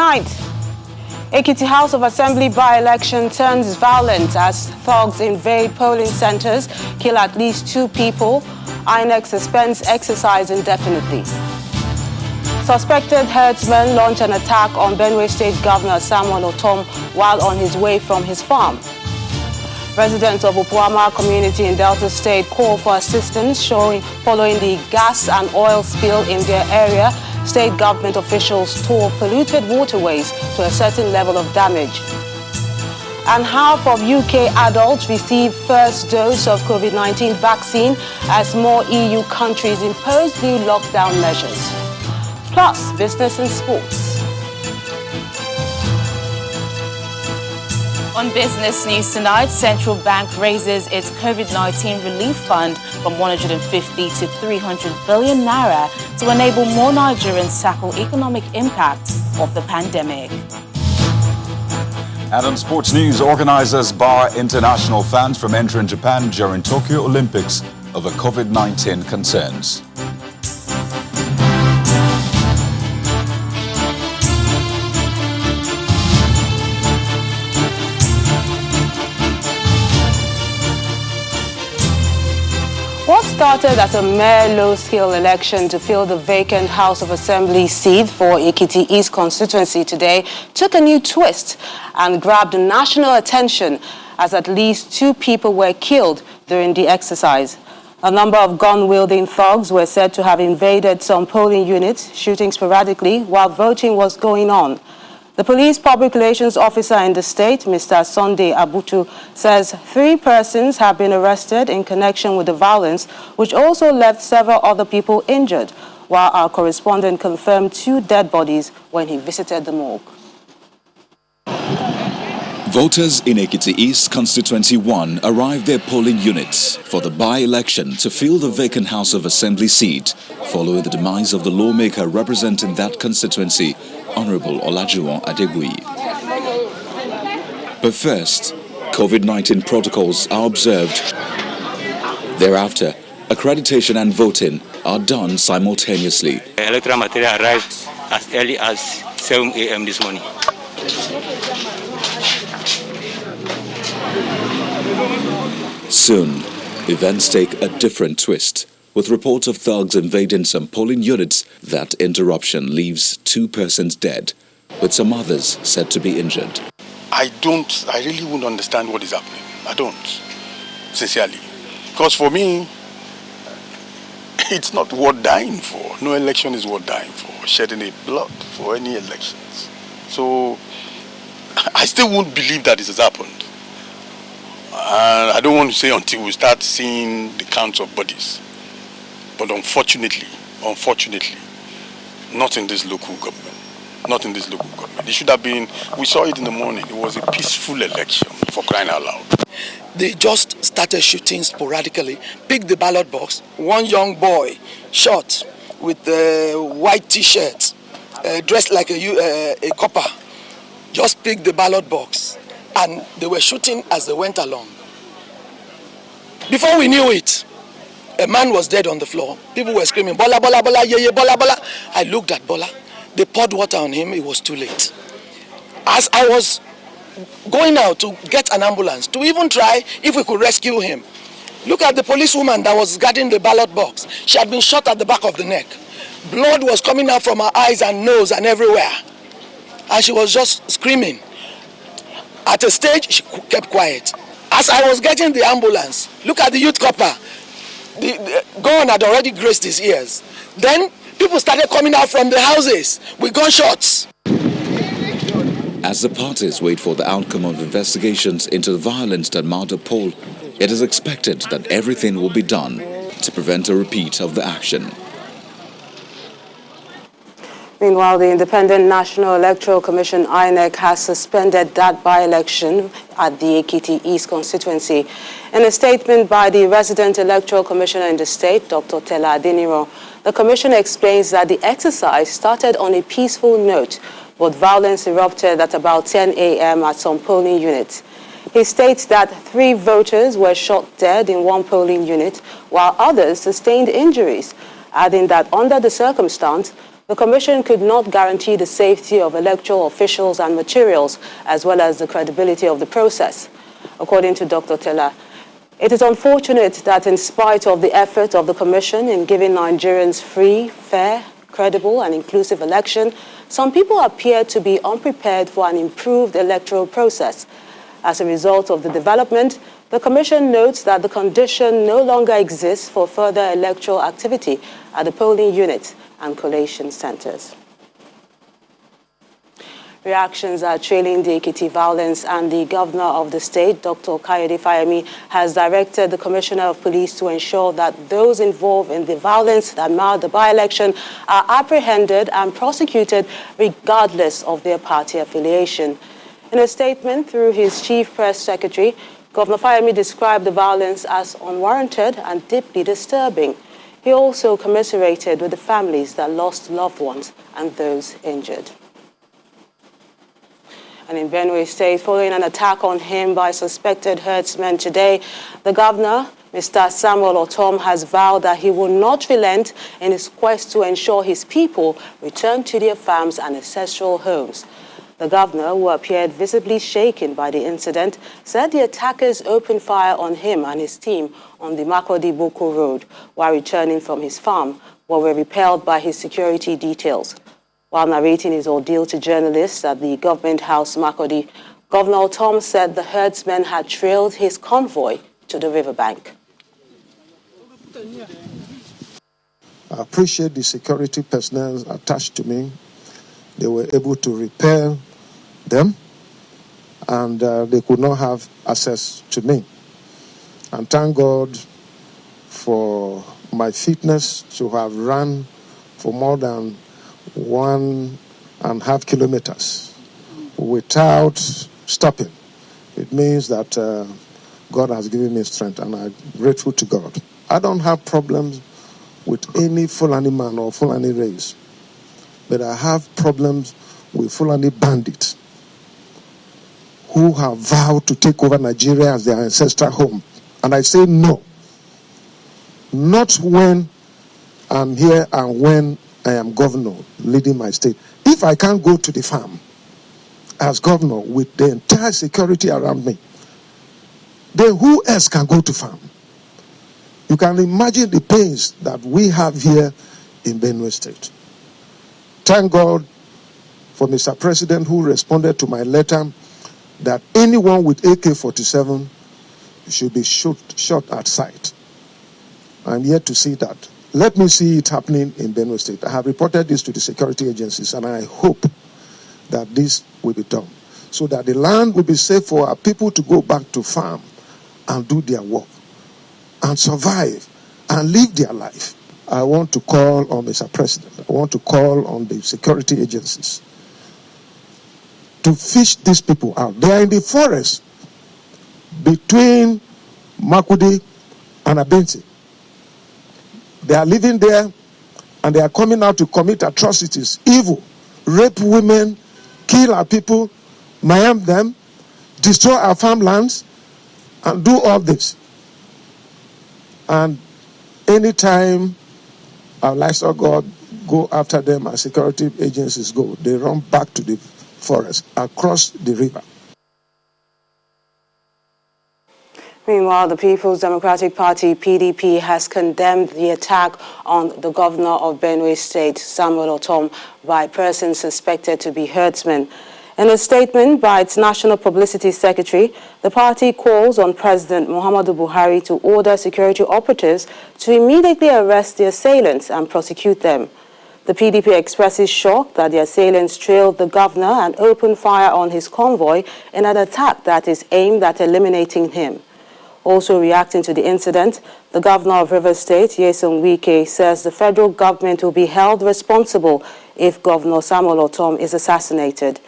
tonight, Ekiti House of Assembly by-election turns violent as thugs invade polling centers, kill at least 2 people. INEC suspends exercise indefinitely. Suspected herdsmen launch an attack on Benue State Governor Samuel Otom while on his way from his farm. Residents of Upuama community in Delta State call for assistance following the gas and oil spill in their area. State government officials tore polluted waterways to a certain level of damage. And half of UK adults receive first dose of COVID-19 vaccine as more EU countries impose new lockdown measures. Plus, business and sports. On business news tonight, Central Bank raises its COVID-19 relief fund from 150 to 300 billion naira to enable more Nigerians tackle economic impact of the pandemic. And on sports news, organizers bar international fans from entering Japan during Tokyo Olympics over COVID-19 concerns. What started as a mere low-scale election to fill the vacant House of Assembly seat for Ekiti East constituency today took a new twist and grabbed national attention as at least 2 people were killed during the exercise. A number of gun-wielding thugs were said to have invaded some polling units, shooting sporadically while voting was going on. The police public relations officer in the state, Mr. Sunday Abutu, says 3 persons have been arrested in connection with the violence, which also left several other people injured, while our correspondent confirmed 2 dead bodies when he visited the morgue. Voters in Ekiti East Constituency 1 arrived their polling units for the by-election to fill the vacant House of Assembly seat following the demise of the lawmaker representing that constituency, Honorable Olajuwon Adegui. But first, COVID-19 protocols are observed. Thereafter, accreditation and voting are done simultaneously. The electoral material arrived as early as 7 a.m. this morning. Soon, events take a different twist, with reports of thugs invading some polling units. That interruption leaves 2 persons dead, with some others said to be injured. I really wouldn't understand what is happening. I don't, sincerely. Because for me, it's not worth dying for. No election is worth dying for, shedding a blood for any elections. So, I still won't believe that this has happened. And I don't want to say until we start seeing the counts of bodies. But unfortunately, not in this local government. Not in this local government. It should have been, we saw it in the morning, it was a peaceful election, for crying out loud. They just started shooting sporadically, picked the ballot box. One young boy shot with a white t-shirt, dressed like a copper, just picked the ballot box. And they were shooting as they went along. Before we knew it, a man was dead on the floor. People were screaming, Bola, Bola, Bola, yeah, yeah, Bola, Bola. I looked at Bola. They poured water on him. It was too late. As I was going out to get an ambulance, to even try if we could rescue him, look at the policewoman that was guarding the ballot box. She had been shot at the back of the neck. Blood was coming out from her eyes and nose and everywhere. And she was just screaming. At a stage, she kept quiet. As I was getting the ambulance, look at the youth copper. The gun had already grazed his ears. Then people started coming out from the houses with gunshots. As the parties wait for the outcome of investigations into the violence that marred the poll, it is expected that everything will be done to prevent a repeat of the action. Meanwhile, the Independent National Electoral Commission, INEC, has suspended that by-election at the Ekiti East constituency. In a statement by the resident electoral commissioner in the state, Dr. Tella Adeniro, the commission explains that the exercise started on a peaceful note, but violence erupted at about 10 a.m. at some polling units. He states that 3 voters were shot dead in one polling unit, while others sustained injuries, adding that under the circumstance, the Commission could not guarantee the safety of electoral officials and materials, as well as the credibility of the process. According to Dr. Tella, it is unfortunate that in spite of the effort of the Commission in giving Nigerians free, fair, credible and inclusive election, some people appear to be unprepared for an improved electoral process. As a result of the development, the Commission notes that the condition no longer exists for further electoral activity at the polling units and collation centers. Reactions are trailing the Ekiti violence, and the governor of the state, Dr. Kayode Fayemi, has directed the Commissioner of Police to ensure that those involved in the violence that marred the by-election are apprehended and prosecuted regardless of their party affiliation. In a statement through his chief press secretary, Governor Fayemi described the violence as unwarranted and deeply disturbing. He also commiserated with the families that lost loved ones and those injured. And in Benue State, following an attack on him by suspected herdsmen today, the governor, Mr. Samuel Otom, has vowed that he will not relent in his quest to ensure his people return to their farms and ancestral homes. The governor, who appeared visibly shaken by the incident, said the attackers opened fire on him and his team on the Makurdi-Boko Road while returning from his farm, but were repelled by his security details. While narrating his ordeal to journalists at the Government House Makurdi, Governor Otom said the herdsmen had trailed his convoy to the riverbank. I appreciate the security personnel attached to me. They were able to repel them, and they could not have access to me. And thank God for my fitness to have run for more than 1.5 kilometers without stopping. It means that God has given me strength, and I'm grateful to God. I don't have problems with any Fulani man or Fulani race, but I have problems with Fulani bandits who have vowed to take over Nigeria as their ancestral home. And I say no. Not when I'm here and when I am governor leading my state. If I can't go to the farm as governor with the entire security around me, then who else can go to farm? You can imagine the pains that we have here in Benue State. Thank God for Mr. President, who responded to my letter that anyone with AK-47 should be shot at sight. I'm yet to see that. Let me see it happening in Benue State. I have reported this to the security agencies, and I hope that this will be done so that the land will be safe for our people to go back to farm and do their work and survive and live their life. I want to call on Mr. President. I want to call on the security agencies to fish these people out. They are in the forest between Makurdi and Abensi. They are living there, and they are coming out to commit atrocities, evil, rape women, kill our people, maim them, destroy our farmlands, and do all this. And anytime our livestock God go after them, our security agencies go, they run back to the forest, across the river. Meanwhile, the People's Democratic Party, PDP, has condemned the attack on the governor of Benue State, Samuel Otom, by persons suspected to be herdsmen. In a statement by its National Publicity Secretary, the party calls on President Muhammadu Buhari to order security operatives to immediately arrest the assailants and prosecute them. The PDP expresses shock that the assailants trailed the governor and opened fire on his convoy in an attack that is aimed at eliminating him. Also reacting to the incident, the governor of Rivers State, Nyesom Wike, says the federal government will be held responsible if Governor Samuel Otom is assassinated.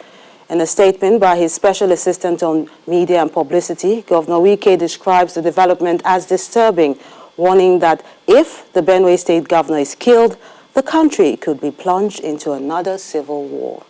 In a statement by his special assistant on media and publicity, Governor Wike describes the development as disturbing, warning that if the Benue State governor is killed, the country could be plunged into another civil war.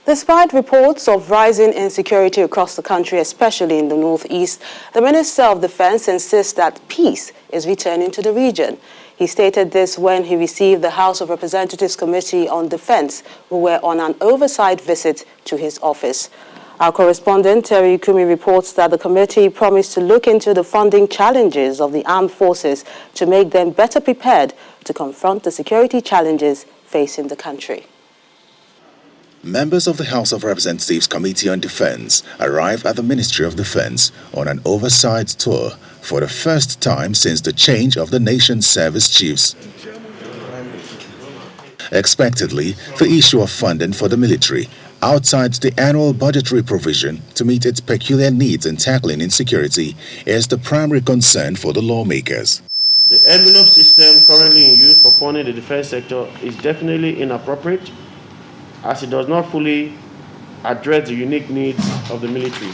Despite reports of rising insecurity across the country, especially in the northeast, the Minister of Defense insists that peace is returning to the region. He stated this when he received the House of Representatives Committee on Defense, who were on an oversight visit to his office. Our correspondent, Terry Ikumi, reports that the committee promised to look into the funding challenges of the armed forces to make them better prepared to confront the security challenges facing the country. Members of the House of Representatives Committee on Defense arrived at the Ministry of Defense on an oversight tour for the first time since the change of the nation's service chiefs. Expectedly, the issue of funding for the military outside the annual budgetary provision to meet its peculiar needs in tackling insecurity is the primary concern for the lawmakers. The envelope system currently in use for funding the defense sector is definitely inappropriate, as it does not fully address the unique needs of the military.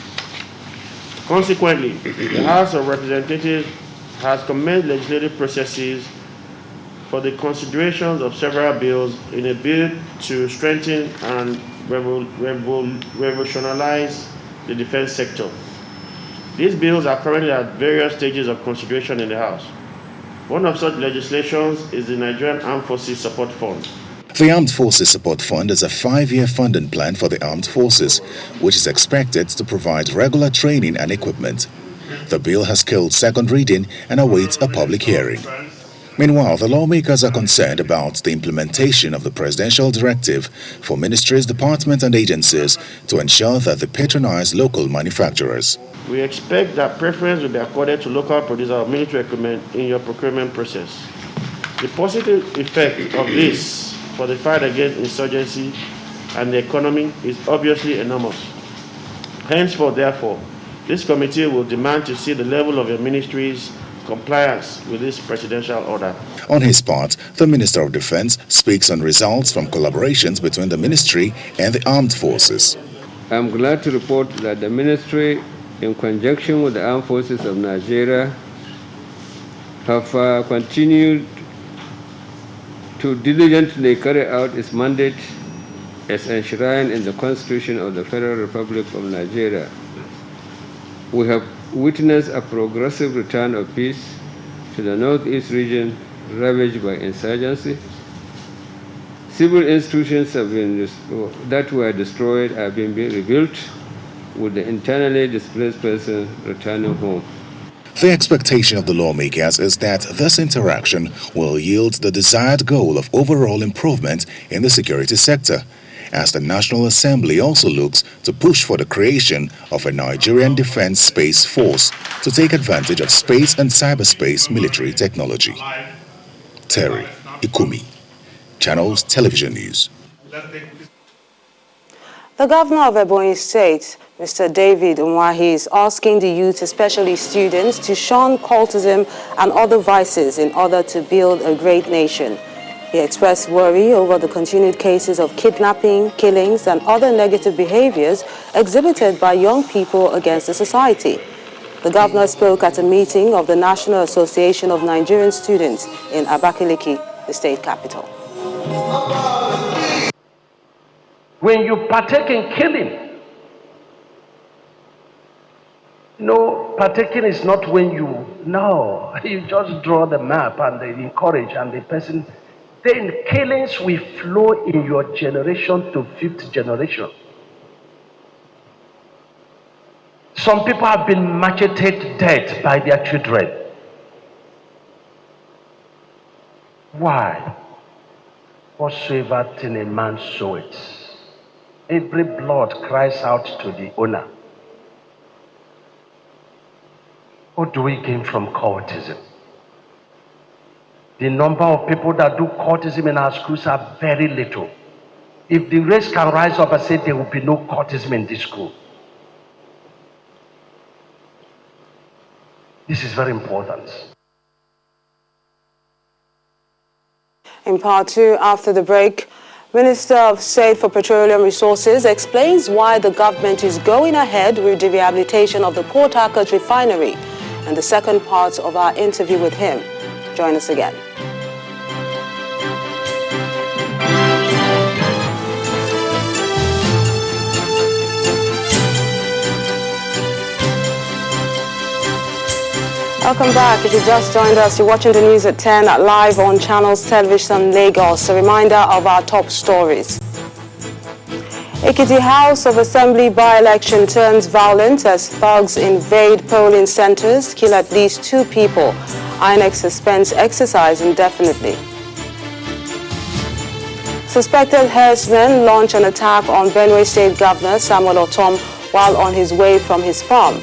Consequently, the House of Representatives has commenced legislative processes for the considerations of several bills in a bid to strengthen and revolutionize the defense sector. These bills are currently at various stages of consideration in the House. One of such legislations is the Nigerian Armed Forces Support Fund. The Armed Forces Support Fund is a 5-year funding plan for the armed forces, which is expected to provide regular training and equipment. The bill has killed second reading and awaits a public hearing. Meanwhile, the lawmakers are concerned about the implementation of the presidential directive for ministries, departments and agencies to ensure that they patronize local manufacturers. We expect that preference will be accorded to local producers of military equipment in your procurement process. The positive effect of this for the fight against insurgency and the economy is obviously enormous. Henceforth, therefore, this committee will demand to see the level of your ministry's compliance with this presidential order. On his part, the Minister of Defense speaks on results from collaborations between the ministry and the armed forces. I'm glad to report that the ministry, in conjunction with the armed forces of Nigeria, have continued to diligently carry out its mandate as enshrined in the Constitution of the Federal Republic of Nigeria. We have witnessed a progressive return of peace to the Northeast region ravaged by insurgency. Civil institutions that were destroyed have been rebuilt, with the internally displaced person returning home. The expectation of the lawmakers is that this interaction will yield the desired goal of overall improvement in the security sector, as the National Assembly also looks to push for the creation of a Nigerian Defense Space Force to take advantage of space and cyberspace military technology. Terry Ikumi, Channels Television News. The governor of Ebonyi State, Mr. David Umahi, is asking the youth, especially students, to shun cultism and other vices in order to build a great nation. He expressed worry over the continued cases of kidnapping, killings, and other negative behaviors exhibited by young people against the society. The governor spoke at a meeting of the National Association of Nigerian Students in Abakaliki, the state capital. When you partake in killing, no, partaking is not when you just draw the map and they encourage and the person. Then killings will flow in your generation to 5th generation. Some people have been macheted dead by their children. Why? Whatsoever thing a man soweth, every blood cries out to the owner. What do we gain from cultism? The number of people that do cultism in our schools are very little. If the race can rise up and say there will be no cultism in this school. This is very important. In part 2, after the break, Minister of State for Petroleum Resources explains why the government is going ahead with the rehabilitation of the Port Harcourt refinery, and the second part of our interview with him. Join us again. Welcome back. If you just joined us, you're watching the news at 10 live on Channels Television Lagos. A reminder of our top stories. Ekiti House of Assembly by-election turns violent as thugs invade polling centers, kill at least 2 people. INEC suspends exercise indefinitely. Suspected herdsmen launch an attack on Benue State Governor Samuel Otom while on his way from his farm.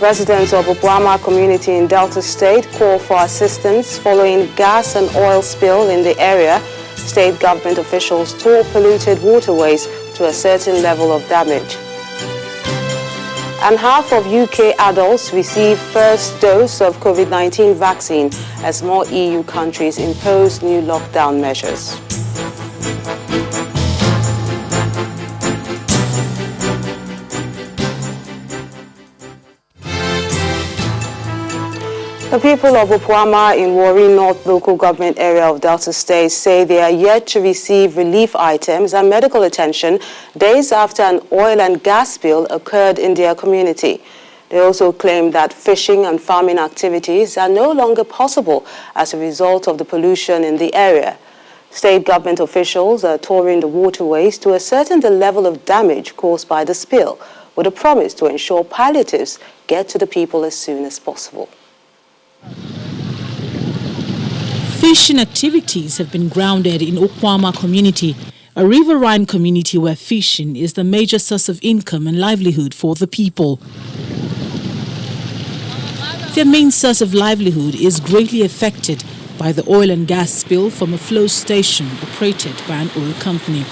Residents of Opuama community in Delta State call for assistance following gas and oil spill in the area. State government officials tore polluted waterways to a certain level of damage. And half of UK adults receive first dose of COVID-19 vaccine as more EU countries impose new lockdown measures. The people of Opuama in Warri North local government area of Delta State say they are yet to receive relief items and medical attention days after an oil and gas spill occurred in their community. They also claim that fishing and farming activities are no longer possible as a result of the pollution in the area. State government officials are touring the waterways to ascertain the level of damage caused by the spill, with a promise to ensure palliatives get to the people as soon as possible. Fishing activities have been grounded in Opuama community, a riverine community where fishing is the major source of income and livelihood for the people. Their main source of livelihood is greatly affected by the oil and gas spill from a flow station operated by an oil company.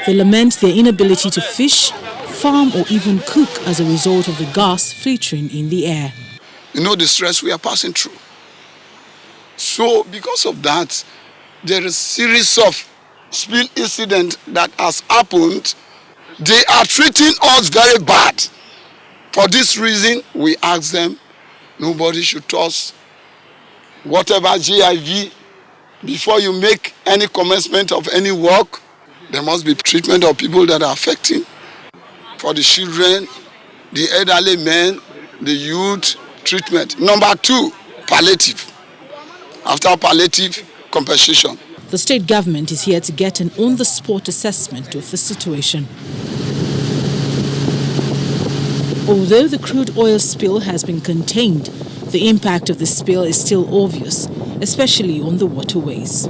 They lament their inability to fish, farm or even cook as a result of the gas filtering in the air. You know the stress we are passing through. So because of that, there is a series of spill incidents that has happened. They are treating us very bad. For this reason, we ask them, nobody should toss whatever GIV before you make any commencement of any work. There must be treatment of people that are affecting. For the children, the elderly men, the youth, treatment. Number 2, palliative. After palliative, compensation. The state government is here to get an on-the-spot assessment of the situation. Although the crude oil spill has been contained, the impact of the spill is still obvious, especially on the waterways.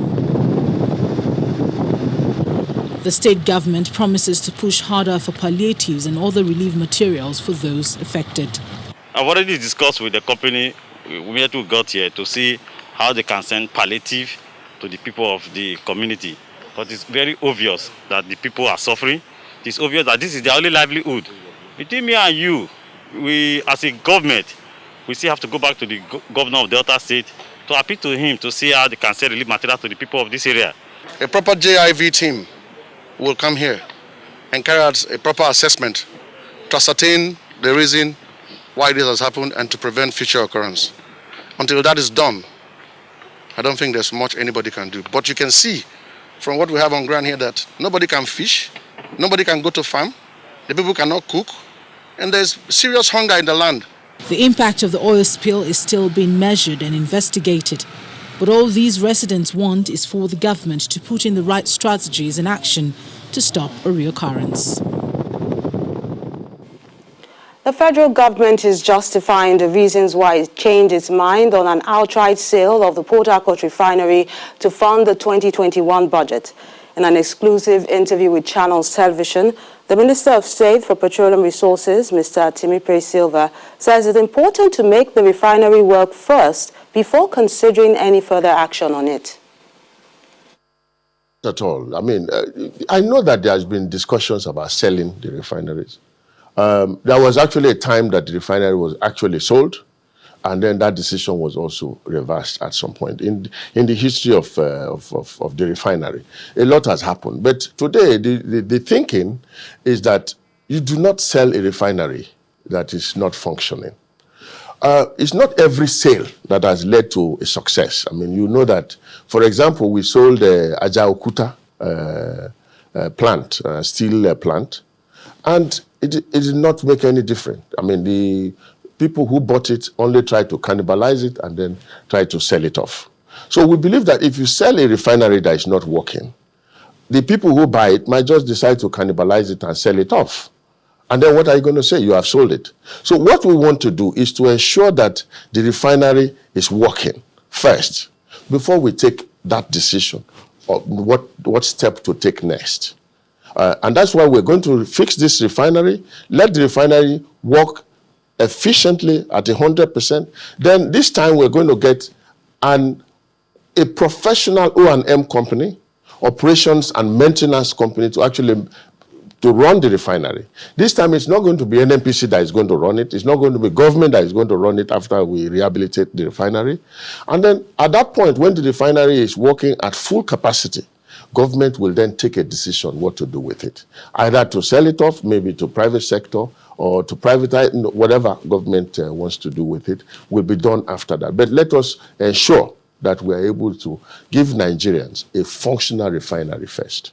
The state government promises to push harder for palliatives and other relief materials for those affected. I've already discussed with the company when we got here to see how they can send palliative to the people of the community. But it's very obvious that the people are suffering. It's obvious that this is their only livelihood. Between me and you, we as a government, we still have to go back to the governor of Delta State to appeal to him to see how they can send relief material to the people of this area. A proper JIV team will come here and carry out a proper assessment to ascertain the reason why this has happened and to prevent future occurrence. Until that is done, I don't think there's much anybody can do. But you can see from what we have on ground here that nobody can fish, nobody can go to farm, the people cannot cook, and there's serious hunger in the land. The impact of the oil spill is still being measured and investigated. But all these residents want is for the government to put in the right strategies and action to stop a reoccurrence. The federal government is justifying the reasons why it changed its mind on an outright sale of the Port Harcourt refinery to fund the 2021 budget. In an exclusive interview with Channels Television, the Minister of State for Petroleum Resources, Mr. Timipre Silva, says it's important to make the refinery work first before considering any further action on it. At all. I mean, I know that there has been discussions about selling the refineries. There was actually a time that the refinery was actually sold, and then that decision was also reversed at some point in the history of the refinery. A lot has happened, but today the thinking is that you do not sell a refinery that is not functioning. It's not every sale that has led to a success. I mean, you know that, for example, we sold the Ajaokuta plant, steel plant. And it did not make any difference. I mean, the people who bought it only tried to cannibalize it and then tried to sell it off. So we believe that if you sell a refinery that is not working, the people who buy it might just decide to cannibalize it and sell it off. And then what are you going to say? You have sold it. So what we want to do is to ensure that the refinery is working first before we take that decision of what step to take next. And that's why we're going to fix this refinery, let the refinery work efficiently at 100%. Then this time we're going to get a professional O&M company, operations and maintenance company to run the refinery. This time it's not going to be NNPC that is going to run it. It's not going to be government that is going to run it after we rehabilitate the refinery. And then at that point, when the refinery is working at full capacity, government will then take a decision what to do with it. Either to sell it off, maybe to private sector, or to privatize, whatever government wants to do with it will be done after that. But let us ensure that we are able to give Nigerians a functional refinery first.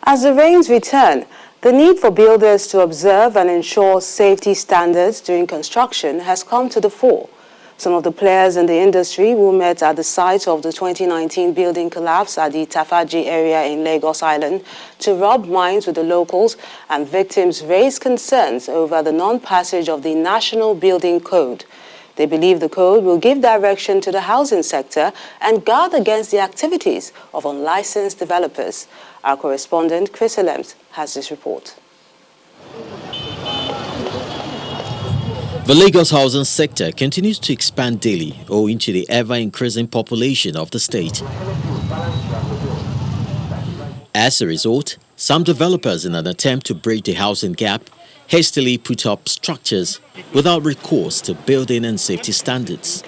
As the rains return, the need for builders to observe and ensure safety standards during construction has come to the fore. Some of the players in the industry who met at the site of the 2019 building collapse at the Tafaji area in Lagos Island to rub minds with the locals and victims raised concerns over the non-passage of the National Building Code. They believe the code will give direction to the housing sector and guard against the activities of unlicensed developers. Our correspondent, Chris Elems, has this report. The Lagos housing sector continues to expand daily owing to the ever-increasing population of the state. As a result, some developers, in an attempt to bridge the housing gap, hastily put up structures without recourse to building and safety standards.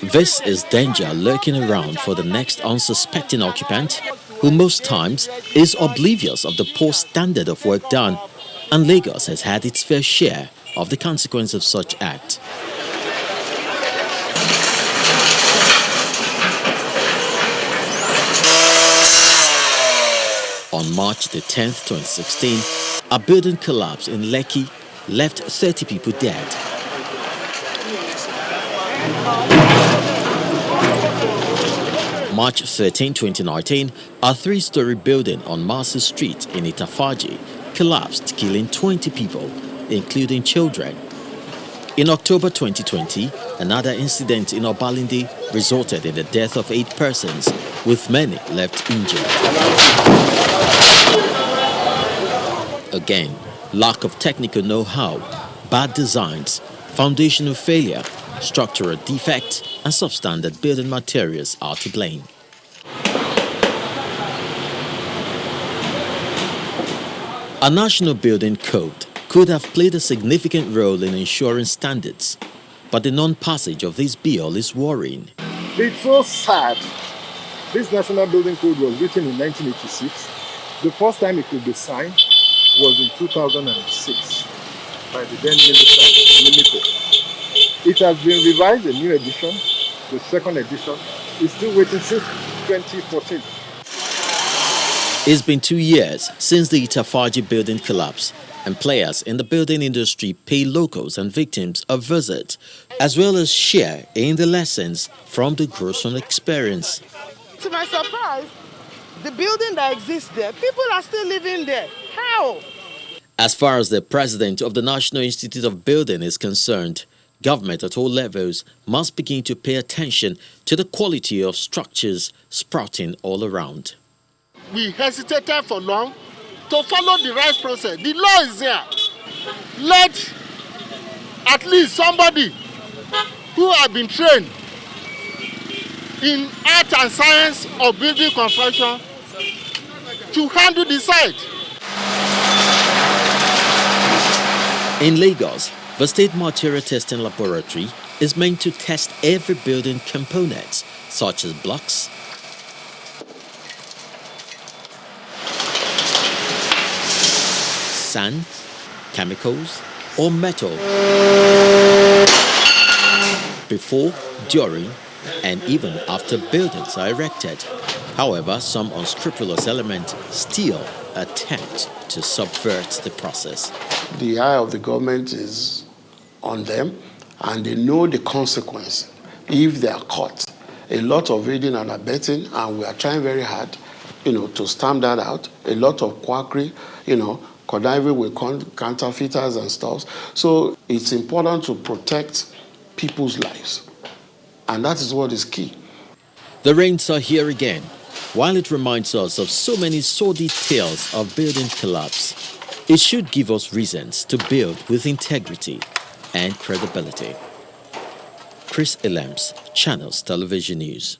This is danger lurking around for the next unsuspecting occupant, who most times is oblivious of the poor standard of work done, and Lagos has had its fair share of the consequence of such act. On March the 10th, 2016, a building collapse in Lekki left 30 people dead. March 13, 2019, a three-story building on Marcy Street in Itafaji collapsed, killing 20 people, including children. In October 2020, another incident in Obalindi resulted in the death of 8 persons, with many left injured. Again, lack of technical know-how, bad designs, foundational failure, structural defects, and substandard building materials are to blame. A national building code could have played a significant role in ensuring standards, but the non-passage of this bill is worrying. It's so sad. This national building code was written in 1986. The first time it could be signed was in 2006 by the then Minister Mimiko. It has been revised, a new edition, the second edition, is still waiting since 2014. It's been 2 years since the Itafaji building collapse, and players in the building industry pay locals and victims a visit, as well as share in the lessons from the gruesome experience. To my surprise, the building that exists there, people are still living there. How? As far as the president of the National Institute of Building is concerned, government at all levels must begin to pay attention to the quality of structures sprouting all around. We hesitated for long to follow the right process. The law is there. Let at least somebody who has been trained in art and science of building construction to handle the site. In Lagos, the State Material Testing Laboratory is meant to test every building component, such as blocks, sand, chemicals, or metal before, during, and even after buildings are erected. However, some unscrupulous elements steal attempt to subvert the process. The eye of the government is on them, and they know the consequence if they are caught. A lot of aiding and abetting, and we are trying very hard, to stamp that out. A lot of quackery, conniving with counterfeiters and stuff. So it's important to protect people's lives, and that is what is key. The rains are here again, while it reminds us of so many sordid tales of building collapse. It should give us reasons to build with integrity and credibility. Chris Elems, Channels Television News.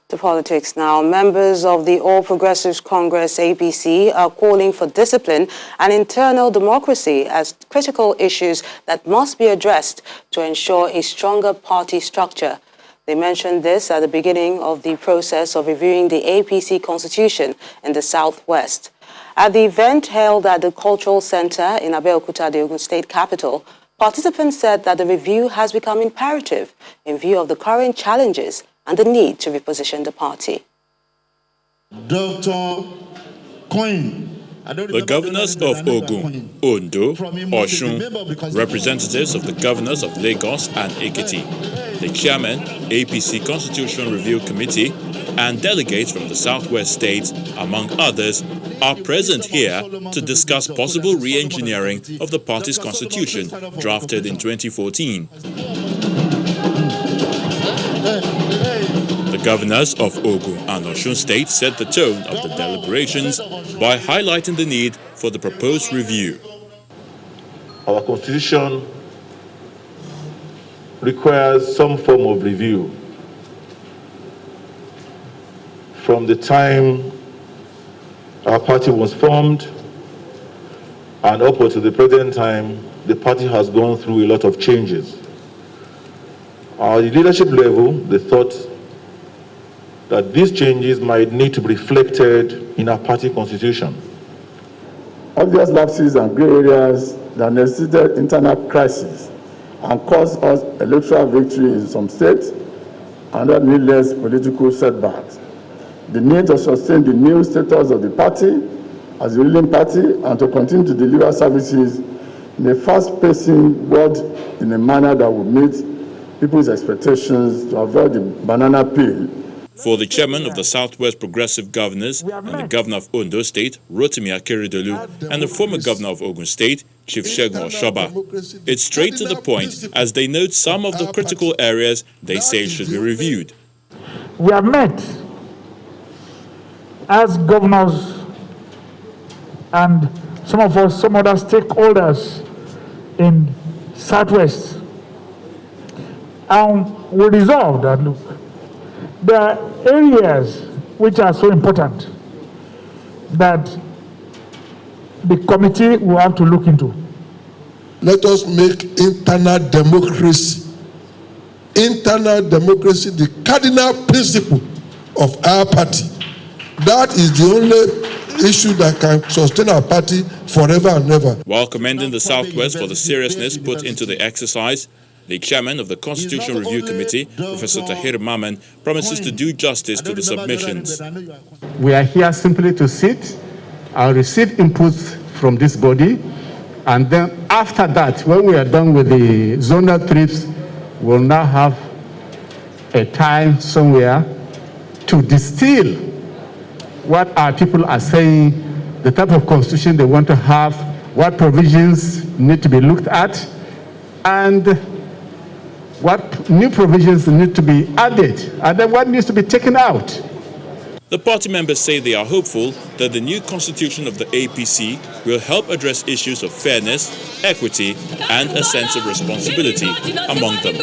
To politics now. Members of the All Progressives Congress, APC, are calling for discipline and internal democracy as critical issues that must be addressed to ensure a stronger party structure. They mentioned this at the beginning of the process of reviewing the APC constitution in the Southwest. At the event held at the Cultural Center in Abeokuta, the Ogun State capital, participants said that the review has become imperative in view of the current challenges and the need to reposition the party. Dr. Coin. The governors of Ogun, Ondo, Osun, representatives of the governors of Lagos and Ekiti, the chairman, APC Constitution Review Committee, and delegates from the Southwest states, among others, are present here to discuss possible re-engineering of the party's constitution drafted in 2014. The governors of Ogun and Osun State set the tone of the deliberations by highlighting the need for the proposed review. Our constitution requires some form of review. From the time our party was formed and upward to the present time, the party has gone through a lot of changes. At the leadership level, they thought that these changes might need to be reflected in our party constitution. Obvious lapses and grey areas that necessitated internal crisis and caused us electoral victory in some states and other needless political setbacks. The need to sustain the new status of the party as a ruling party and to continue to deliver services in a fast-pacing world in a manner that will meet people's expectations to avoid the banana peel. For the chairman of the Southwest Progressive Governors and the governor of Ondo State, Rotimi Akeredolu, and the former governor of Ogun State, Chief Segun Oshoba, it's straight to the point as they note some of the critical areas they say should be reviewed. We have met as governors and some other stakeholders in Southwest, and we resolved that, look, there are areas which are so important that the committee will have to look into. Let us make internal democracy the cardinal principle of our party. That is the only issue that can sustain our party forever and ever. While commending the Southwest for the seriousness put into the exercise, the chairman of the Constitution Review Committee, Professor Tahir Maman, promises to do justice to the submissions. We are here simply to sit and receive input from this body, and then after that, when we are done with the zonal trips, we'll now have a time somewhere to distill what our people are saying, the type of constitution they want to have, what provisions need to be looked at, and what new provisions need to be added, and then what needs to be taken out. The party members say they are hopeful that the new constitution of the APC will help address issues of fairness, equity, and a sense of responsibility among them.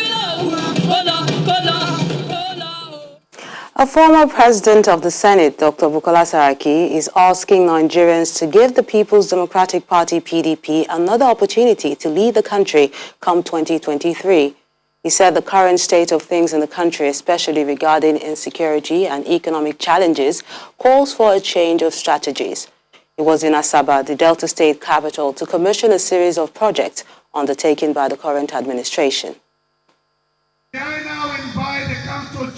A former president of the Senate, Dr. Bukola Saraki, is asking Nigerians to give the People's Democratic Party, PDP, another opportunity to lead the country come 2023. He said the current state of things in the country, especially regarding insecurity and economic challenges, calls for a change of strategies. He was in Asaba, the Delta State capital, to commission a series of projects undertaken by the current administration.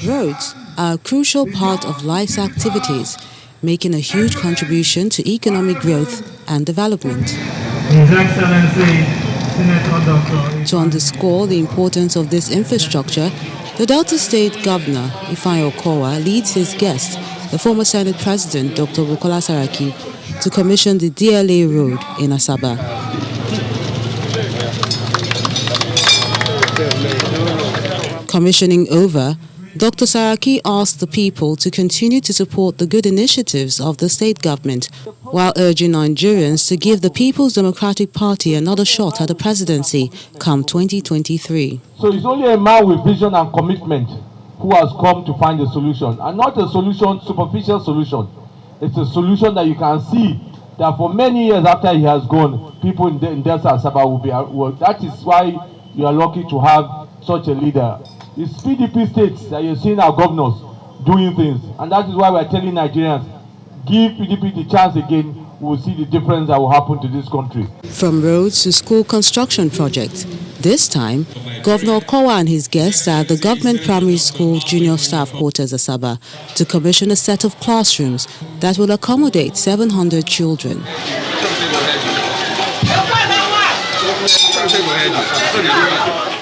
Roads are a crucial part of life's activities, making a huge contribution to economic growth and development. His Excellency, Senator Dr. To underscore the importance of this infrastructure, the Delta State Governor, Ifeanyi Okowa, leads his guest, the former Senate President, Dr. Bukola Saraki, to commission the DLA Road in Asaba. Commissioning over, Dr. Saraki asked the people to continue to support the good initiatives of the state government, while urging Nigerians to give the People's Democratic Party another shot at the presidency come 2023. So it's only a man with vision and commitment who has come to find a solution, and not a solution, superficial solution. It's a solution that you can see that for many years after he has gone, people in Delta Asaba will be. That is why you are lucky to have such a leader. It's PDP states that you're seeing our governors doing things, and that is why we're telling Nigerians, give PDP the chance again, we'll see the difference that will happen to this country. From roads to school construction projects, this time, Governor Okowa and his guests are at the Government Primary School Junior Staff Quarters Asaba to commission a set of classrooms that will accommodate 700 children.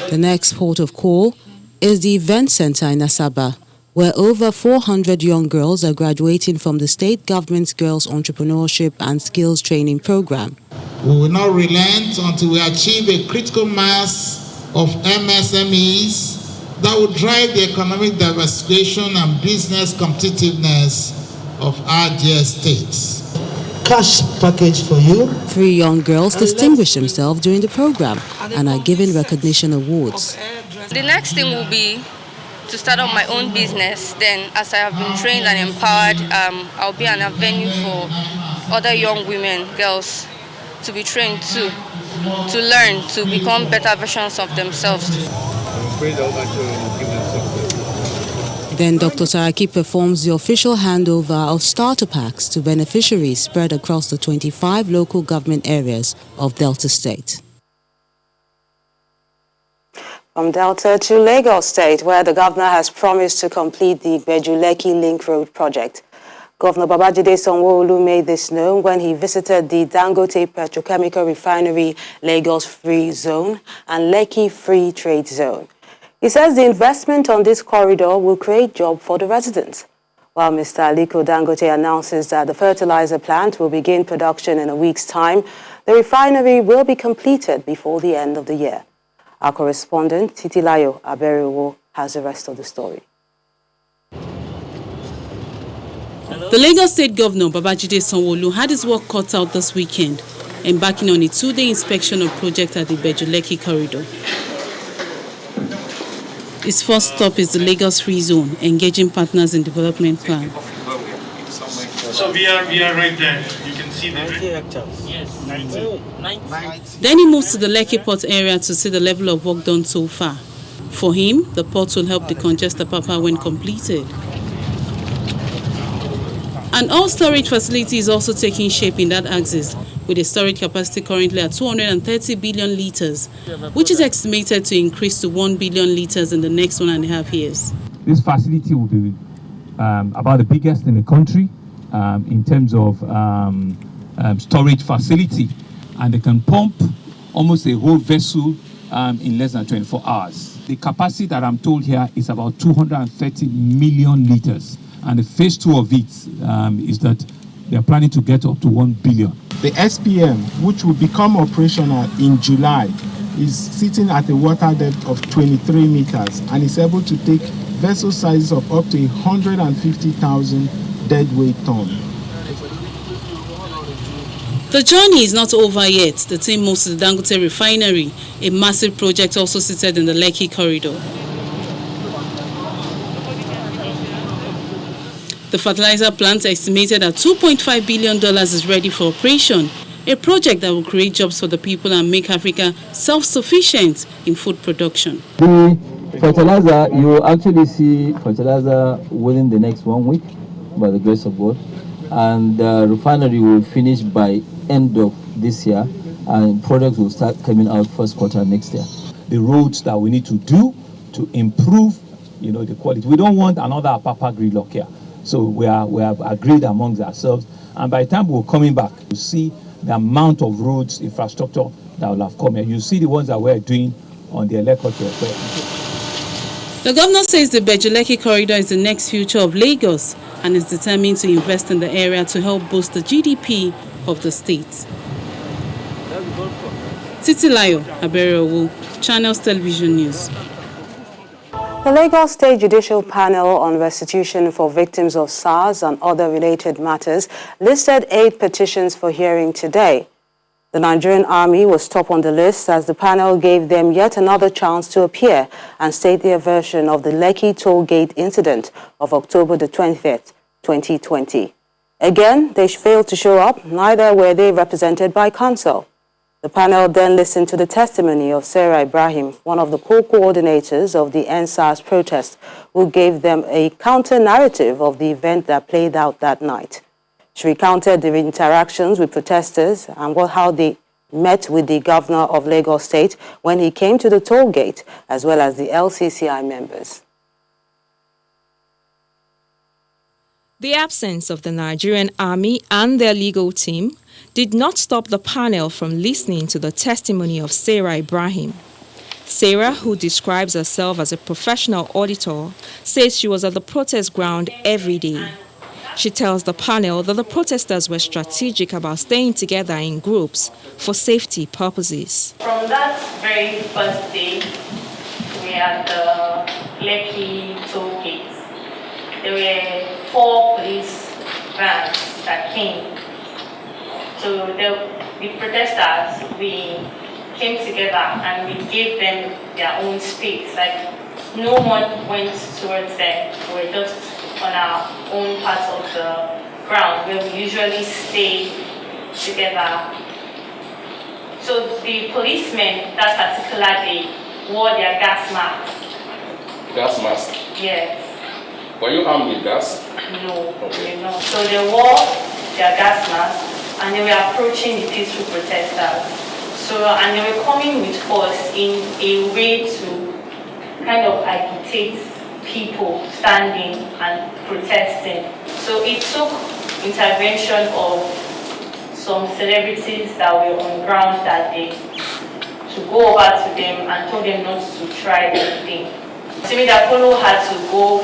The next port of call is the Event Center in Asaba, where over 400 young girls are graduating from the state government's Girls Entrepreneurship and Skills Training Program. We will not relent until we achieve a critical mass of MSMEs that will drive the economic diversification and business competitiveness of our dear states. Cash package for you. 3 young girls distinguished themselves during the program and are given recognition awards. The next thing will be to start up my own business. Then, as I have been trained and empowered, I'll be an avenue for other young women, girls, to be trained to learn, to become better versions of themselves. Then Dr. Saraki performs the official handover of starter packs to beneficiaries spread across the 25 local government areas of Delta State. From Delta to Lagos State, where the governor has promised to complete the Beju-Lekki Link Road project. Governor Babajide Sanwo-Olu made this known when he visited the Dangote Petrochemical Refinery Lagos Free Zone and Lekki Free Trade Zone. He says the investment on this corridor will create jobs for the residents. While Mr. Aliko Dangote announces that the fertilizer plant will begin production in a week's time, the refinery will be completed before the end of the year. Our correspondent, Titilayo Aberiwo, has the rest of the story. The Lagos State Governor, Babajide Sanwo-Olu, had his work cut out this weekend, embarking on a 2-day inspection of project at the Beju-Lekki corridor. His first stop is the Lagos Free Zone, engaging partners in development plan. So we are right there. You can see the 90 hectares. Yes, 90. Then he moves to the Lekki Port area to see the level of work done so far. For him, the port will help decongest Apapa when completed. An all-storage facility is also taking shape in that axis, with a storage capacity currently at 230 billion litres, which is estimated to increase to 1 billion litres in the next 1.5 years. This facility will be about the biggest in the country in terms of storage facility, and they can pump almost a whole vessel in less than 24 hours. The capacity that I'm told here is about 230 million litres, and the phase 2 of it is that they are planning to get up to 1 billion. The SPM, which will become operational in July, is sitting at a water depth of 23 meters and is able to take vessel sizes of up to 150,000 deadweight tons. The journey is not over yet. The team moves to the Dangote Refinery, a massive project also seated in the Lekki corridor. The fertilizer plant, estimated at $2.5 billion, is ready for operation, a project that will create jobs for the people and make Africa self-sufficient in food production. The fertilizer, you will actually see fertilizer within the next 1 week, by the grace of God. And the refinery will finish by end of this year, and products will start coming out first quarter next year. The roads that we need to do to improve, the quality. We don't want another Apapa gridlock here. So we have agreed amongst ourselves, and by the time we're coming back, you see the amount of roads infrastructure that will have come here. You see the ones that we're doing on the Elekoto. The governor says the Bejuleki corridor is the next future of Lagos and is determined to invest in the area to help boost the GDP of the state. Titilayo Abereowo, Channels Television News. The Lagos State Judicial Panel on Restitution for Victims of SARS and other related matters listed 8 petitions for hearing today. The Nigerian Army was top on the list as the panel gave them yet another chance to appear and state their version of the Lekki toll gate incident of October the 25th, 2020. Again, they failed to show up, neither were they represented by counsel. The panel then listened to the testimony of Sarah Ibrahim, one of the co-coordinators of the EndSARS protest, who gave them a counter-narrative of the event that played out that night. She recounted the interactions with protesters and how they met with the governor of Lagos State when he came to the toll gate, as well as the LCCI members. The absence of the Nigerian Army and their legal team did not stop the panel from listening to the testimony of Sarah Ibrahim. Sarah, who describes herself as a professional auditor, says she was at the protest ground every day. She tells the panel that the protesters were strategic about staying together in groups for safety purposes. From that very first day, we had the Lekki toll gate. There were 4 police vans that came. So the protesters, we came together and we gave them their own space. Like, no one went towards them. We were just on our own part of the ground where we usually stay together. So the policemen that particular day wore their gas masks. Gas mask? Yes. Were you armed with gas? No, okay. No. So they wore their gas masks and they were approaching the peaceful protesters. So, and they were coming with force in a way to kind of agitate people standing and protesting. So it took intervention of some celebrities that were on ground that day to go over to them and told them not to try anything. Simi Dakolo had to go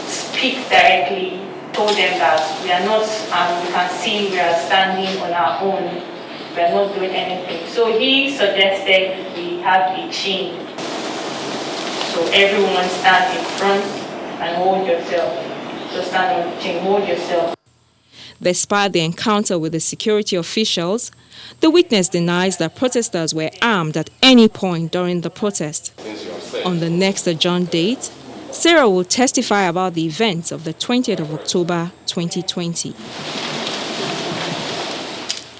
speak directly, told them that we are not, and you can see we are standing on our own, we are not doing anything. So he suggested we have a chain. So everyone stand in front and hold yourself. So stand on the chain, hold yourself. Despite the encounter with the security officials, the witness denies that protesters were armed at any point during the protest. On the next adjourned date, Sarah will testify about the events of the 20th of October 2020.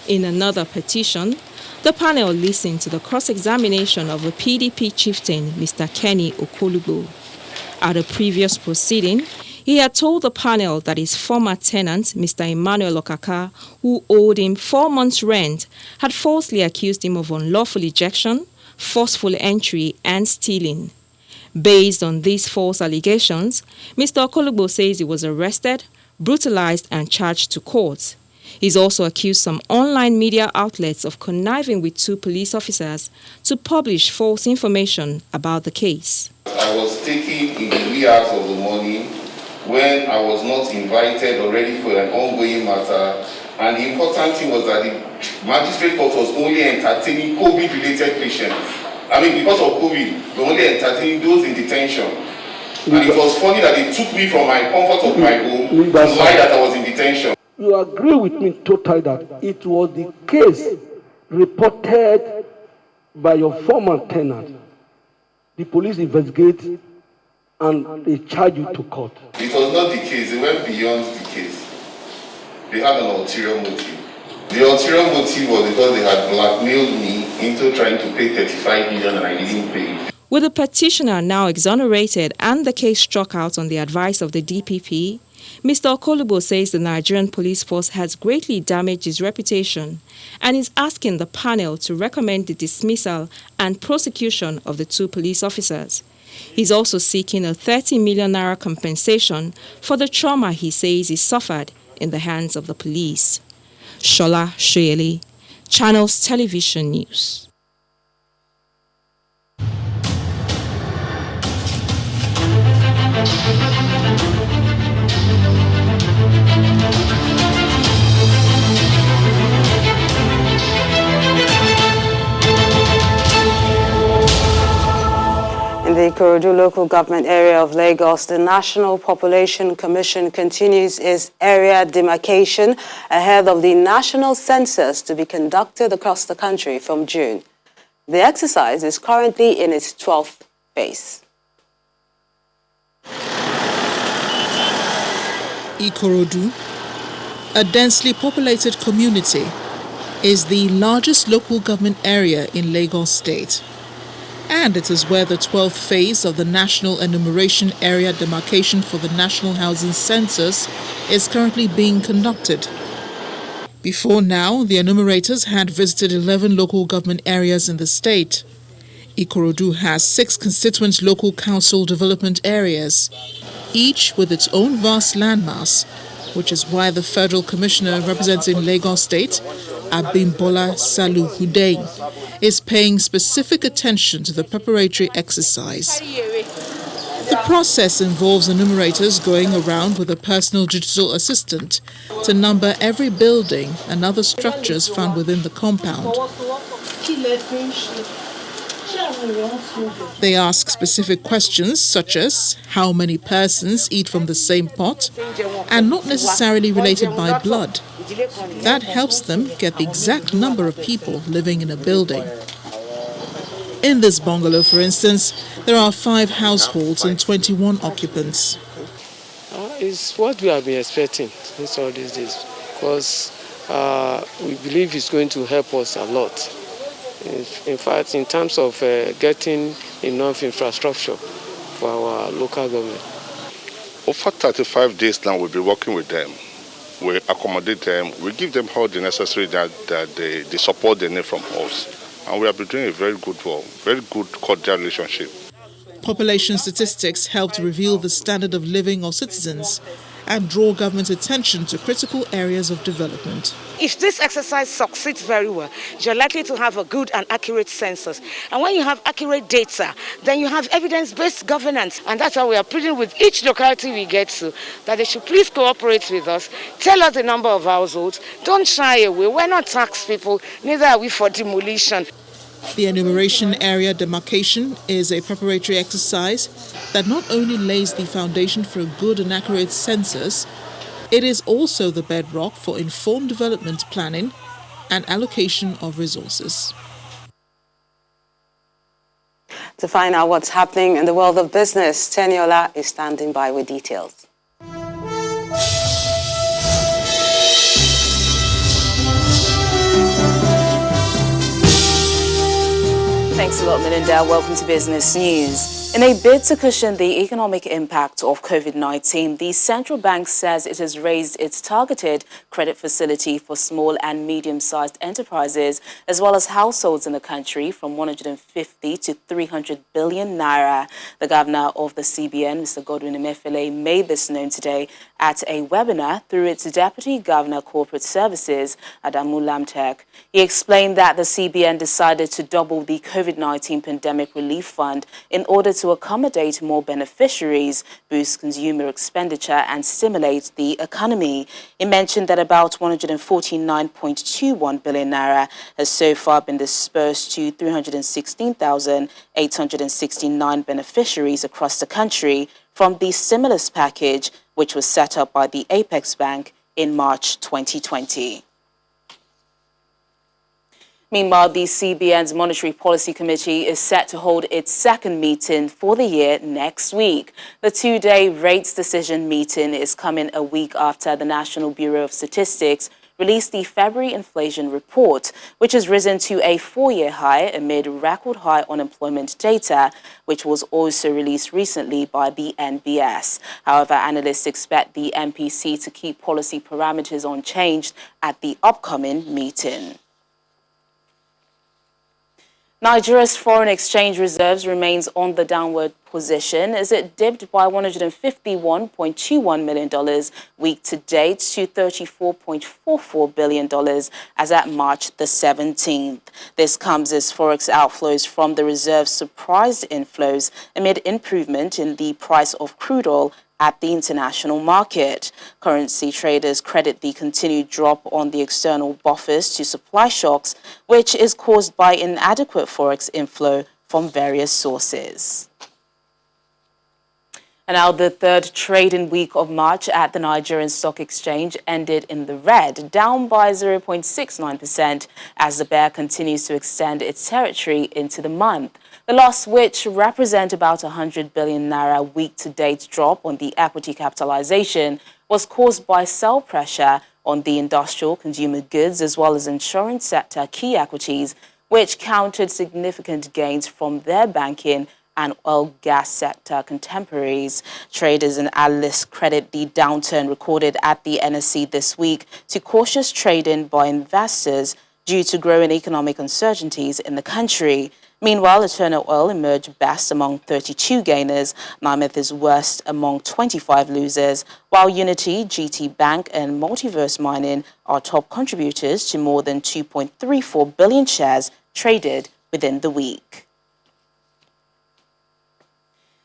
In another petition, the panel listened to the cross-examination of the PDP chieftain, Mr. Kenny Okolugbo. At a previous proceeding, he had told the panel that his former tenant, Mr. Emmanuel Okaka, who owed him 4 months' rent, had falsely accused him of unlawful ejection, forceful entry, and stealing. Based on these false allegations, Mr. Okolugbo says he was arrested, brutalized, and charged to court. He's also accused some online media outlets of conniving with 2 police officers to publish false information about the case. I was taken in the wee hours of the morning when I was not invited or ready for an ongoing matter. And the important thing was that the magistrate court was only entertaining COVID-related patients. I mean, because of COVID, we were only entertaining those in detention. And it was funny that they took me from my comfort of my home to lie that I was in detention. You agree with me totally that it was the case reported by your former tenant. The police investigate and they charge you to court. It was not the case. They went beyond the case. They had an ulterior motive. The ulterior motive was because they had blackmailed me into trying to pay 35 million and I didn't pay. With the petitioner now exonerated and the case struck out on the advice of the DPP, Mr. Okolubo says the Nigerian police force has greatly damaged his reputation and is asking the panel to recommend the dismissal and prosecution of the 2 police officers. He's also seeking a 30 million naira compensation for the trauma he says he suffered in the hands of the police. Shola Shoyele, Channels Television News. In the Ikorodu local government area of Lagos, the National Population Commission continues its area demarcation ahead of the national census to be conducted across the country from June. The exercise is currently in its 12th phase. Ikorodu, a densely populated community, is the largest local government area in Lagos State. And it is where the 12th phase of the National Enumeration Area Demarcation for the National Housing Census is currently being conducted. Before now, the enumerators had visited 11 local government areas in the state. Ikorodu has 6 constituent local council development areas, each with its own vast landmass, which is why the Federal Commissioner representing Lagos State, Abimbola Salu Hudein, is paying specific attention to the preparatory exercise. The process involves enumerators going around with a personal digital assistant to number every building and other structures found within the compound. They ask specific questions such as how many persons eat from the same pot and not necessarily related by blood. That helps them get the exact number of people living in a building. In this bungalow, for instance, there are 5 households and 21 occupants. It's what we have been expecting since all these days, because we believe it's going to help us a lot. In fact, in terms of getting enough infrastructure for our local government. Over 35 days now, we'll be working with them. We accommodate them. We give them all the necessary the support they need from us. And we have been doing a very good work, very good cordial relationship. Population statistics help to reveal the standard of living of citizens and draw government attention to critical areas of development. If this exercise succeeds very well, you're likely to have a good and accurate census. And when you have accurate data, then you have evidence-based governance. And that's why we are pleading with each locality we get to, that they should please cooperate with us, tell us the number of households, don't shy away. We're not tax people, neither are we for demolition. The enumeration area demarcation is a preparatory exercise that not only lays the foundation for a good and accurate census, it is also the bedrock for informed development planning and allocation of resources. To find out what's happening in the world of business, Teniola is standing by with details. Thanks a lot, Melinda. Welcome to Business News. In a bid to cushion the economic impact of COVID-19, the central bank says it has raised its targeted credit facility for small and medium-sized enterprises, as well as households in the country, from 150 to 300 billion naira. The governor of the CBN, Mr. Godwin Emefiele, made this known today at a webinar through its Deputy Governor Corporate Services, Adamu Lamtek. He explained that the CBN decided to double the COVID-19 Pandemic Relief Fund in order to accommodate more beneficiaries, boost consumer expenditure and stimulate the economy. He mentioned that about 149.21 billion naira has so far been dispersed to 316,869 beneficiaries across the country from the stimulus package, which was set up by the Apex Bank in March 2020. Meanwhile, the CBN's Monetary Policy Committee is set to hold its second meeting for the year next week. The 2-day rates decision meeting is coming a week after the National Bureau of Statistics released the February inflation report, which has risen to a 4-year high amid record high unemployment data, which was also released recently by the NBS. However, analysts expect the MPC to keep policy parameters unchanged at the upcoming meeting. Nigeria's foreign exchange reserves remains on the downward position as it dipped by $151.21 million week to date to $34.44 billion as at March the 17th. This comes as forex outflows from the reserve surprised inflows amid improvement in the price of crude oil at the international market. Currency traders credit the continued drop on the external buffers to supply shocks, which is caused by inadequate forex inflow from various sources. And now the third trading week of March at the Nigerian Stock Exchange ended in the red, down by 0.69% as the bear continues to extend its territory into the month. The loss, which represents about 100 billion naira week-to-date drop on the equity capitalization, was caused by sell pressure on the industrial, consumer goods, as well as insurance sector key equities, which countered significant gains from their banking and oil gas sector contemporaries. Traders and analysts credit the downturn recorded at the NSE this week to cautious trading by investors due to growing economic uncertainties in the country. Meanwhile, Eternal Oil emerged best among 32 gainers. Mammoth is worst among 25 losers, while Unity, GT Bank and Multiverse Mining are top contributors to more than 2.34 billion shares traded within the week.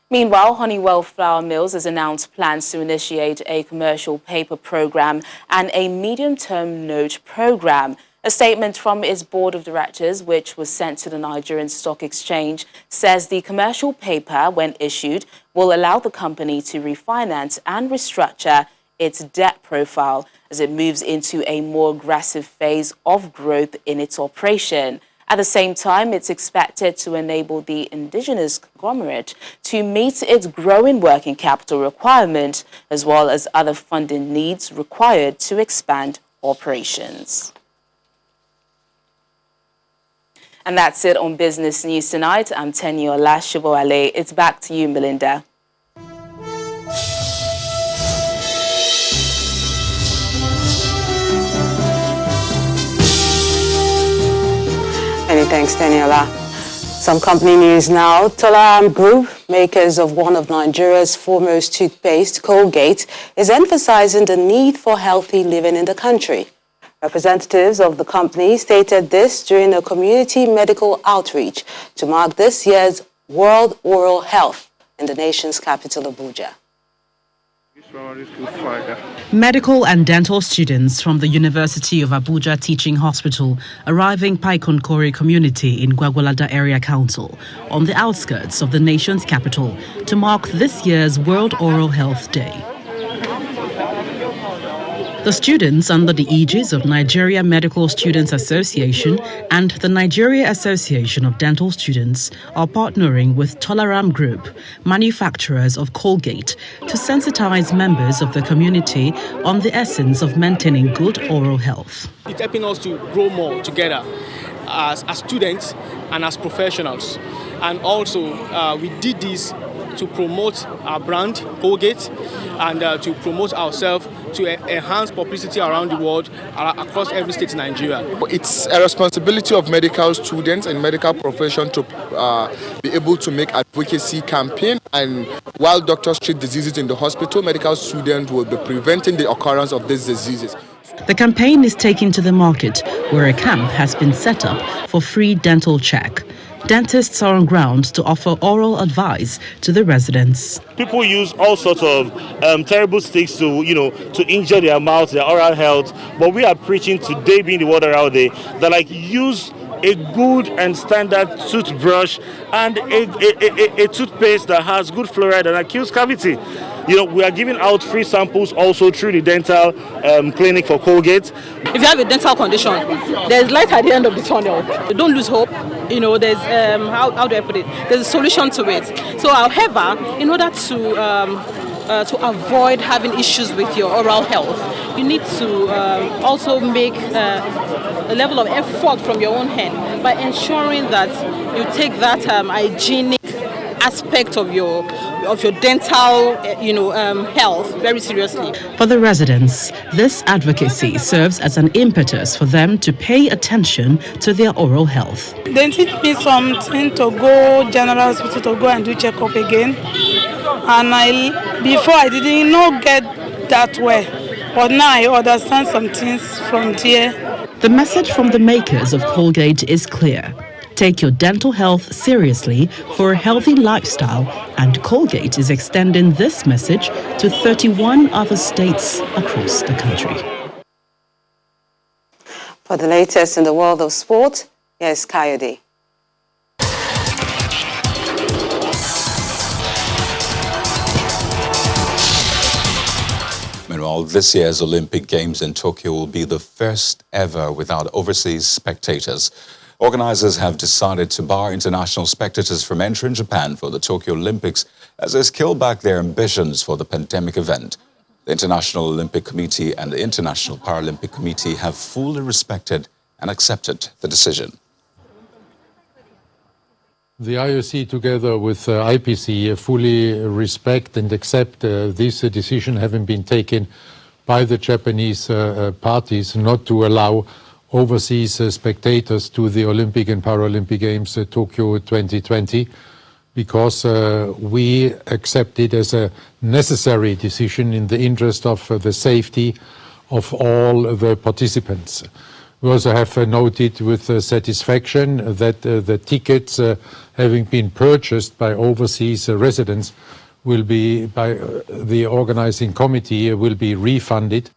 Meanwhile, Honeywell Flour Mills has announced plans to initiate a commercial paper program and a medium-term note program. A statement from its board of directors, which was sent to the Nigerian Stock Exchange, says the commercial paper, when issued, will allow the company to refinance and restructure its debt profile as it moves into a more aggressive phase of growth in its operation. At the same time, it's expected to enable the indigenous conglomerate to meet its growing working capital requirement, as well as other funding needs required to expand operations. And that's it on Business News Tonight. I'm Teniola Shibowale. It's back to you, Melinda. Many thanks, Teniola. Some company news now. Tolaram Group, makers of one of Nigeria's foremost toothpaste, Colgate, is emphasizing the need for healthy living in the country. Representatives of the company stated this during a community medical outreach to mark this year's World Oral Health in the nation's capital, Abuja. Medical and dental students from the University of Abuja Teaching Hospital arriving Paikonkore community in Gwagwalada Area Council on the outskirts of the nation's capital to mark this year's World Oral Health Day. The students, under the aegis of Nigeria Medical Students Association and the Nigeria Association of Dental Students, are partnering with Tolaram Group, manufacturers of Colgate, to sensitize members of the community on the essence of maintaining good oral health. It's helping us to grow more together as students and as professionals. And also, we did this to promote our brand, Colgate, and to promote ourselves, to enhance publicity around the world, across every state in Nigeria. It's a responsibility of medical students and medical profession to be able to make advocacy campaign, and while doctors treat diseases in the hospital, medical students will be preventing the occurrence of these diseases. The campaign is taken to the market, where a camp has been set up for free dental check. Dentists are on ground to offer oral advice to the residents. People use all sorts of terrible sticks to injure their mouth, their oral health. But we are preaching today, being the World Oral Day, that use a good and standard toothbrush and a toothpaste that has good fluoride and that kills cavity. We are giving out free samples also through the dental clinic for Colgate. If you have a dental condition, there's light at the end of the tunnel. Don't lose hope. There's how do I put it? There's a solution to it. So, however, in order to to avoid having issues with your oral health, you need to also make a level of effort from your own hand by ensuring that you take that hygienic aspect of your dental, health very seriously. For the residents, this advocacy serves as an impetus for them to pay attention to their oral health. They teach me something to go general hospital to go and do checkup again. And before I didn't know get that way, but now I understand some things from there. The message from the makers of Colgate is clear. Take your dental health seriously for a healthy lifestyle, and Colgate is extending this message to 31 other states across the country. For the latest in the world of sport, here's Coyote. Meanwhile, this year's Olympic Games in Tokyo will be the first ever without overseas spectators. Organizers have decided to bar international spectators from entering Japan for the Tokyo Olympics as they scale back their ambitions for the pandemic event. The International Olympic Committee and the International Paralympic Committee have fully respected and accepted the decision. The IOC, together with IPC, fully respect and accept this decision having been taken by the Japanese parties not to allow overseas spectators to the Olympic and Paralympic Games Tokyo 2020, because we accept it as a necessary decision in the interest of the safety of all the participants. We also have noted with satisfaction that the tickets having been purchased by overseas residents will be, by the organizing committee, will be refunded.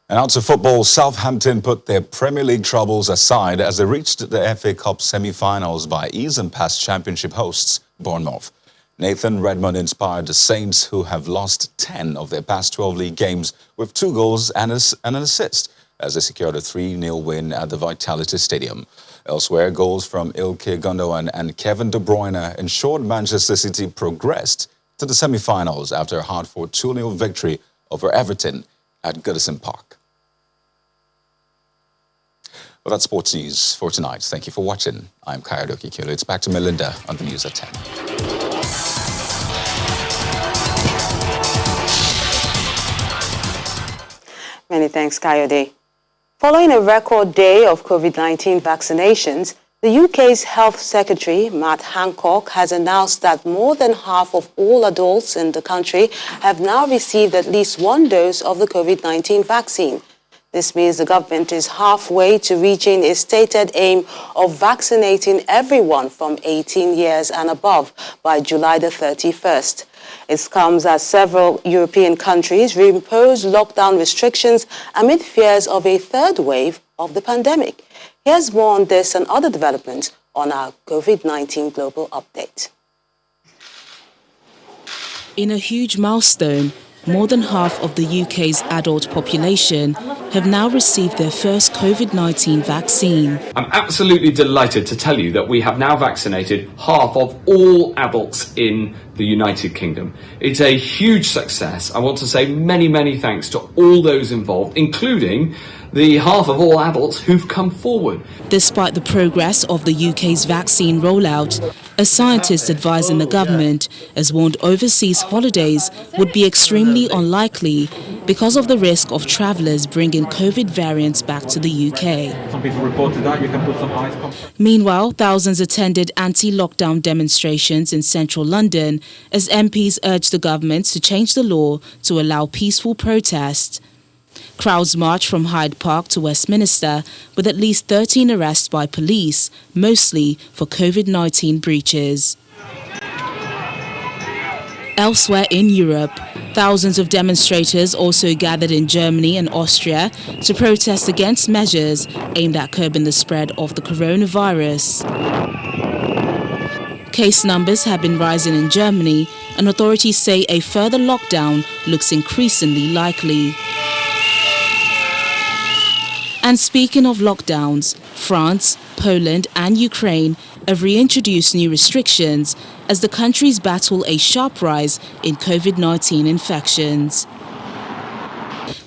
And out to football, Southampton put their Premier League troubles aside as they reached the FA Cup semi-finals by easing past Championship hosts Bournemouth. Nathan Redmond inspired the Saints, who have lost 10 of their past 12 league games with 2 goals and an assist, as they secured a 3-0 win at the Vitality Stadium. Elsewhere, goals from Ilkay Gundogan and Kevin De Bruyne ensured Manchester City progressed to the semi-finals after a hard-fought 2-0 victory over Everton at Goodison Park. Well, that's sports news for tonight. Thank you for watching. I'm Coyote Okikilo. It's back to Melinda on the news at 10. Many thanks, Coyote. Following a record day of COVID-19 vaccinations, the UK's Health Secretary, Matt Hancock, has announced that more than half of all adults in the country have now received at least 1 dose of the COVID-19 vaccine. This means the government is halfway to reaching its stated aim of vaccinating everyone from 18 years and above by July the 31st. It comes as several European countries reimpose lockdown restrictions amid fears of a third wave of the pandemic. Here's more on this and other developments on our COVID-19 Global Update. In a huge milestone, more than half of the UK's adult population have now received their first COVID-19 vaccine. I'm absolutely delighted to tell you that we have now vaccinated half of all adults in the United Kingdom. It's a huge success. I want to say many, many thanks to all those involved, including the half of all adults who've come forward. Despite the progress of the UK's vaccine rollout, a scientist advising the government has warned overseas holidays would be extremely unlikely because of the risk of travellers bringing COVID variants back to the UK. Some people reported that. You can put some eyes. Meanwhile, thousands attended anti-lockdown demonstrations in central London as MPs urged the government to change the law to allow peaceful protest. Crowds marched from Hyde Park to Westminster with at least 13 arrests by police, mostly for COVID-19 breaches. Elsewhere in Europe, thousands of demonstrators also gathered in Germany and Austria to protest against measures aimed at curbing the spread of the coronavirus. Case numbers have been rising in Germany, and authorities say a further lockdown looks increasingly likely. And speaking of lockdowns, France, Poland and Ukraine have reintroduced new restrictions as the countries battle a sharp rise in COVID-19 infections.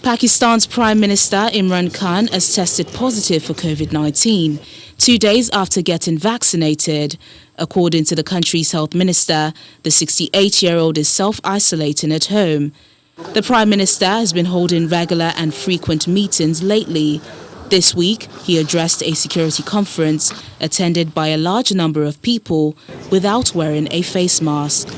Pakistan's Prime Minister Imran Khan has tested positive for COVID-19 2 days after getting vaccinated. According to the country's health minister, the 68-year-old is self-isolating at home. The Prime Minister has been holding regular and frequent meetings lately. This week, he addressed a security conference attended by a large number of people without wearing a face mask.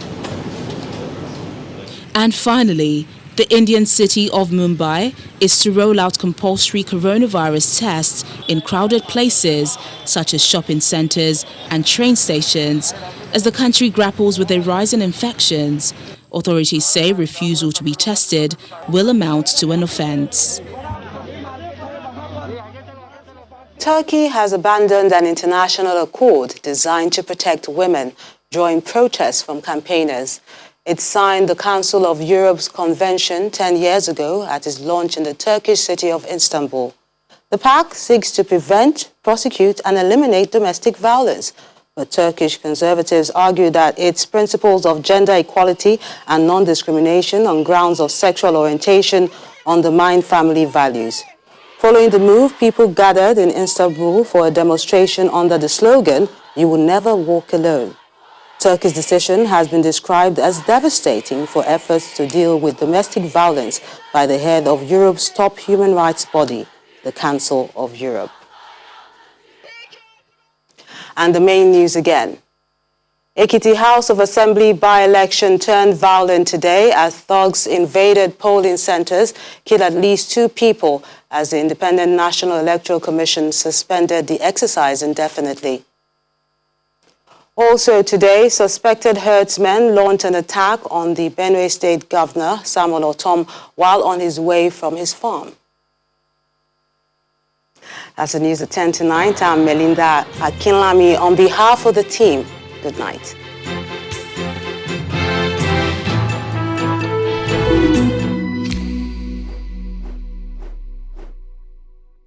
And finally, the Indian city of Mumbai is to roll out compulsory coronavirus tests in crowded places such as shopping centres and train stations as the country grapples with a rise in infections. Authorities say refusal to be tested will amount to an offence. Turkey has abandoned an international accord designed to protect women during protests from campaigners. It signed the Council of Europe's convention 10 years ago at its launch in the Turkish city of Istanbul. The pact seeks to prevent, prosecute and eliminate domestic violence. But Turkish conservatives argue that its principles of gender equality and non-discrimination on grounds of sexual orientation undermine family values. Following the move, people gathered in Istanbul for a demonstration under the slogan, "You will never walk alone." Turkey's decision has been described as devastating for efforts to deal with domestic violence by the head of Europe's top human rights body, the Council of Europe. And the main news again. Ekiti House of Assembly by-election turned violent today as thugs invaded polling centers, killed at least 2 people as the Independent National Electoral Commission suspended the exercise indefinitely. Also today, suspected herdsmen launched an attack on the Benue State Governor, Samuel Otom, while on his way from his farm. That's the news at 10 to 9. I'm Melinda Akinlami. On behalf of the team, good night.